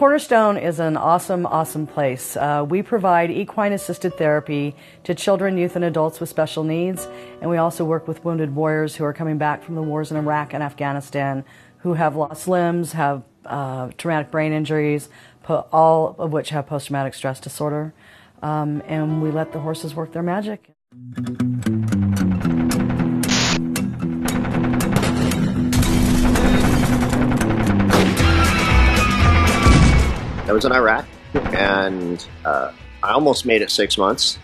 Cornerstone is an awesome, awesome place. We provide equine-assisted therapy to children, youth, and adults with special needs, and we also work with wounded warriors who are coming back from the wars in Iraq and Afghanistan, who have lost limbs, have traumatic brain injuries, all of which have post-traumatic stress disorder, and we let the horses work their magic. I was in Iraq, and I almost made it 6 months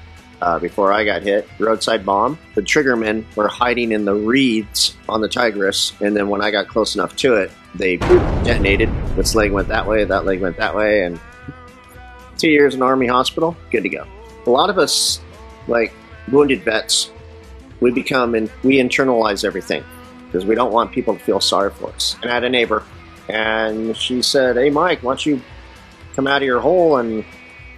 before I got hit. Roadside bomb. The triggermen were hiding in the reeds on the Tigris, and then when I got close enough to it, they detonated. This leg went that way, that leg went that way, and 2 years in Army hospital, good to go. A lot of us, like wounded vets, we internalize everything because we don't want people to feel sorry for us. And I had a neighbor, and she said, "Hey, Mike, why don't you come out of your hole and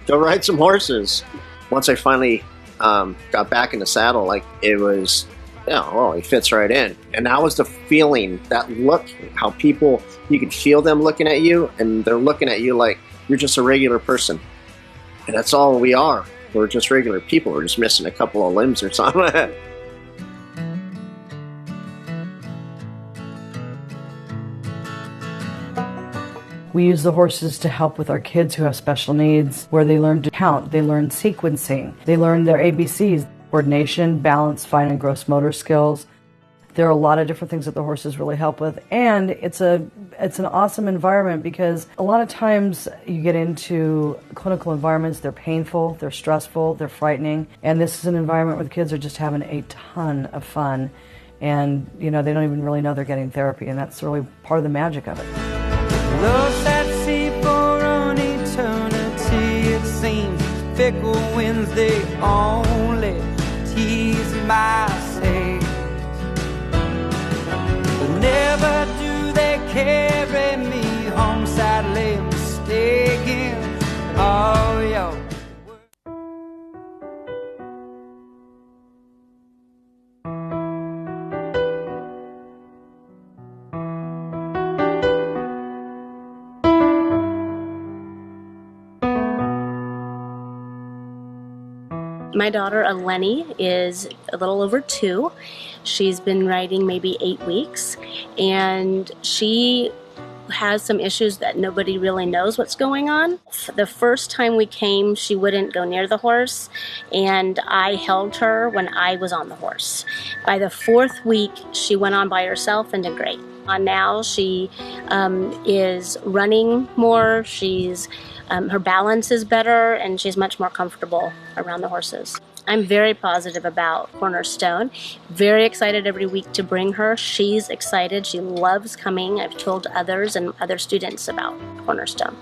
go ride some horses?" Once I finally got back in the saddle, like it was, he fits right in. And that was the feeling, that look, how people, you could feel them looking at you, and they're looking at you like you're just a regular person. And that's all we are. We're just regular people. We're just missing a couple of limbs or something. We use the horses to help with our kids who have special needs, where they learn to count, they learn sequencing, they learn their ABCs, coordination, balance, fine and gross motor skills. There are a lot of different things that the horses really help with, and it's an awesome environment because a lot of times you get into clinical environments, they're painful, they're stressful, they're frightening, and this is an environment where the kids are just having a ton of fun, and they don't even really know they're getting therapy, and that's really part of the magic of it. Lost at sea for an eternity, it seems. Fickle winds, they only tease my sails. But never do they carry me home, sadly mistaken. Oh, yo. My daughter, Eleni, is a little over 2. She's been riding maybe 8 weeks, and she has some issues that nobody really knows what's going on. The first time we came, she wouldn't go near the horse, and I held her when I was on the horse. By the 4th week, she went on by herself and did great. Now she is running more, her balance is better, and she's much more comfortable around the horses. I'm very positive about Cornerstone. Very excited every week to bring her. She's excited. She loves coming. I've told others and other students about Cornerstone.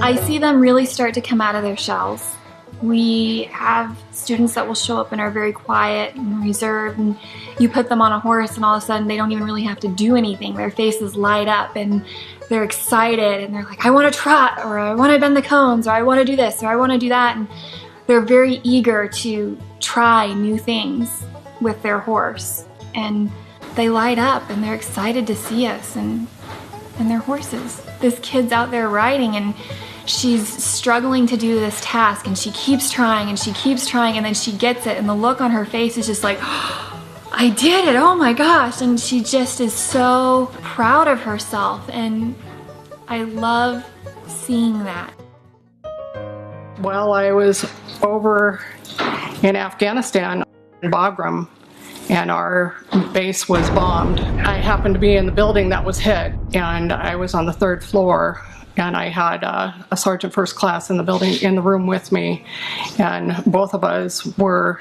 I see them really start to come out of their shells. We have students that will show up and are very quiet and reserved, and you put them on a horse and all of a sudden they don't even really have to do anything. Their faces light up and they're excited and they're like, I want to trot, or I want to bend the cones, or I want to do this, or I want to do that. And they're very eager to try new things with their horse. And they light up and they're excited to see us and their horses. This kid's out there riding and she's struggling to do this task, and she keeps trying and she keeps trying, and then she gets it, and the look on her face is just like, oh, I did it, oh my gosh. And she just is so proud of herself, and I love seeing that. Well, I was over in Afghanistan in Bagram, and our base was bombed. I happened to be in the building that was hit, and I was on the 3rd floor. And I had a sergeant first class in the room with me, and both of us were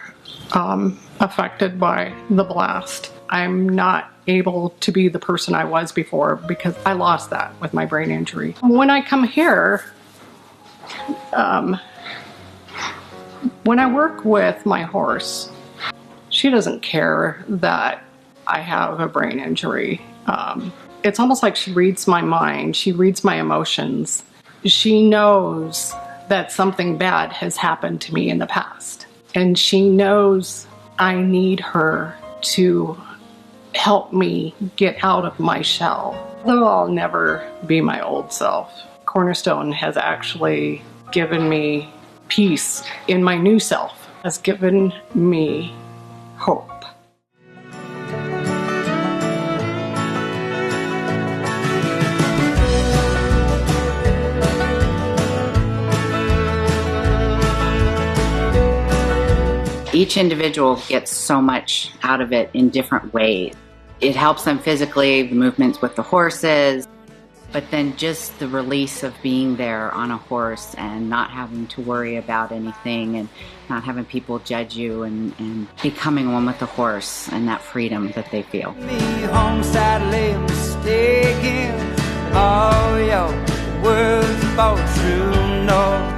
affected by the blast. I'm not able to be the person I was before because I lost that with my brain injury. When I come here, when I work with my horse, she doesn't care that I have a brain injury. It's almost like she reads my mind. She reads my emotions. She knows that something bad has happened to me in the past. And she knows I need her to helped me get out of my shell. Though I'll never be my old self, Cornerstone has actually given me peace in my new self, has given me hope. Each individual gets so much out of it in different ways. It helps them physically, the movements with the horses, but then just the release of being there on a horse and not having to worry about anything and not having people judge you and becoming one with the horse and that freedom that they feel. Me home sadly mistaken. Oh, your words both true, no.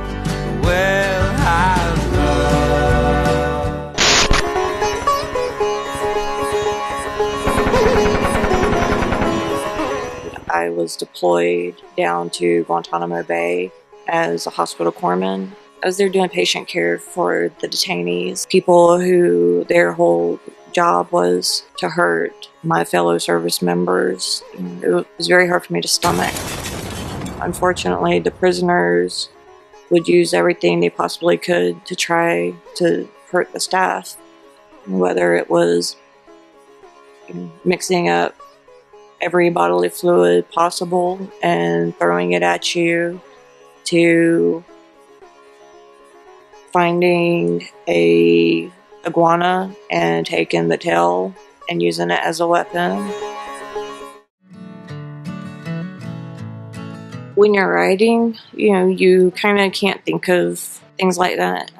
Well, I've loved. I was deployed down to Guantanamo Bay as a hospital corpsman. I was there doing patient care for the detainees, people who their whole job was to hurt my fellow service members. It was very hard for me to stomach. Unfortunately, the prisoners would use everything they possibly could to try to hurt the staff, whether it was mixing up every bodily fluid possible and throwing it at you, to finding a iguana and taking the tail and using it as a weapon. When you're riding, you kind of can't think of things like that.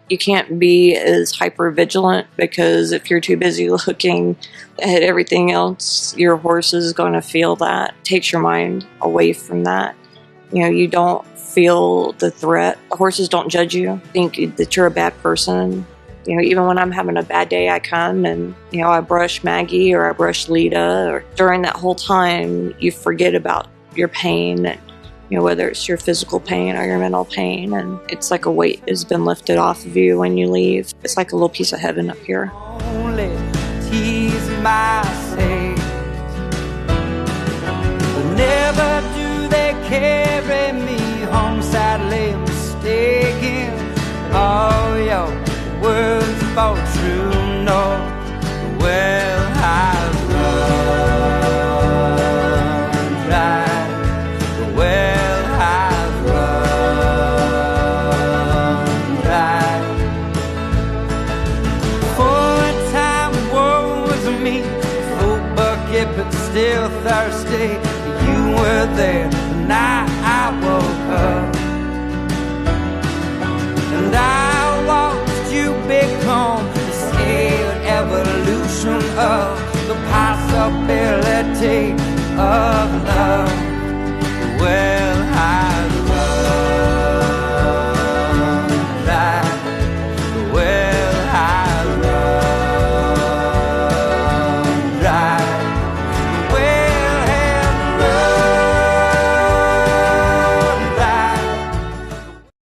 You can't be as hyper vigilant, because if you're too busy looking at everything else, your horse is going to feel that. It takes your mind away from that. You don't feel the threat. The horses don't judge you, think that you're a bad person. Even when I'm having a bad day, I come and, I brush Maggie or I brush Lita. Or during that whole time, you forget about your pain, and, whether it's your physical pain or your mental pain. And it's like a weight has been lifted off of you when you leave. It's like a little piece of heaven up here. Only tease my sake, but never do they carry me home sadly mistaken. Oh, your words both true, no. Well, I've run dry. Well, I've run dry. For a time, woe was me, full bucket but still thirsty. You were there the night I woke up, and I watched you become the scared evolution of the possibility of love.